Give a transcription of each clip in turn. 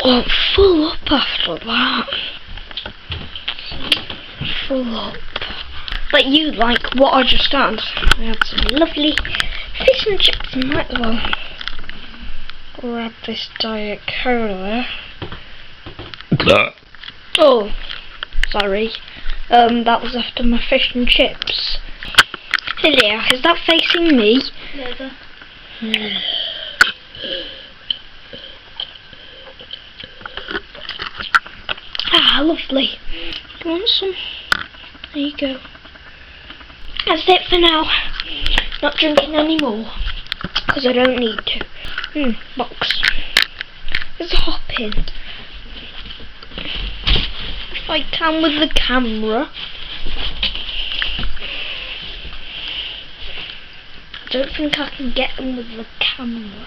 Oh, full up after that. Full up. But you like what I just done. I had some lovely fish and chips. I might as well grab this Diet Cola. Oh, sorry. That was after my fish and chips. Hello, is that facing me? Never. Ah, lovely. You want some? There you go. That's it for now. Not drinking anymore. Because I don't need to. Box. There's a hop in. If I can with the camera. I don't think I can get in with the camera.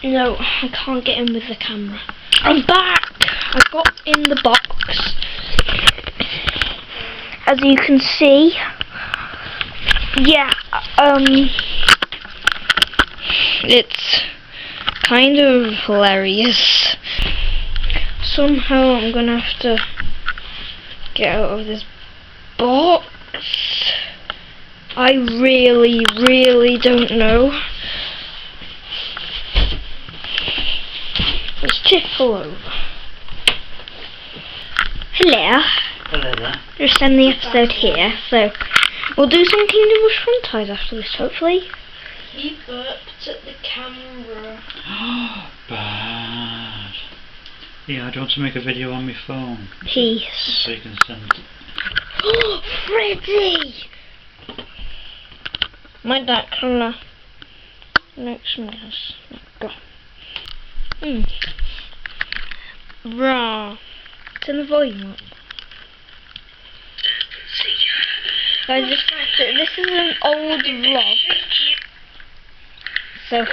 No, I can't get in with the camera. I'm back! I got in the box. As you can see. Yeah, it's kind of hilarious. Somehow I'm gonna have to get out of this box. I really don't know. Let's tip over. Hello. Hello there. Just end the episode here, so we'll do some Kingdom Rush Fun Ties after this, hopefully. He burped at the camera. Bad. Yeah, I don't want to make a video on my phone. Peace. So you can send. Oh, Freddy! Mind that camera. Next one goes. Go. Raw. Turn the volume up. Guys, this is an old vlog. So,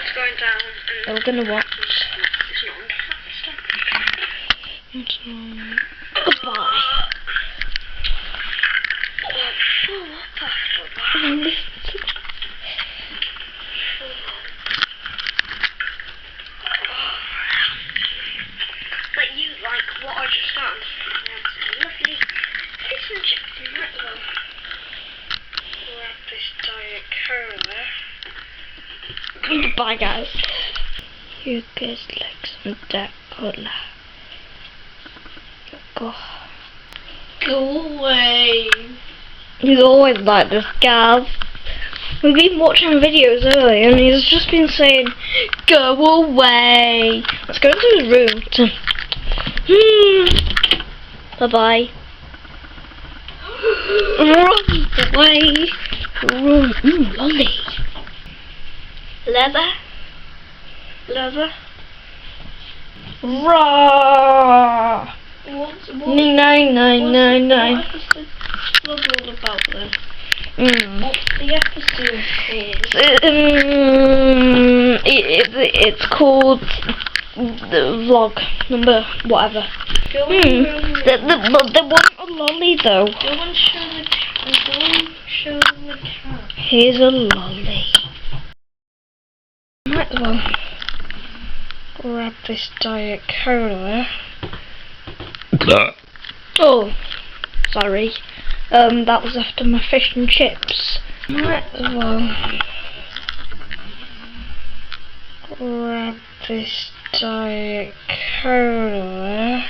we're gonna watch. Goodbye. But you like what I just done. Lovely fish and chips. You might as well grab this Diet Cola. Goodbye, guys. You guys like some Diet Cola. Go away. He's always like this, guys. We've been watching videos earlier and he's just been saying, go away. Let's go into his room. Bye-bye. Run away. Run. Lolly. Leather. Leather. Raw. What? Nine. What's the episode all about then? What's the episode called? It's called the vlog number whatever. Go and There wasn't a lolly though. Go and show the cat. Here's a lolly. Might as well grab this Diet Cola. Oh, sorry. That was after my fish and chips. Might as well grab this Diet Cola.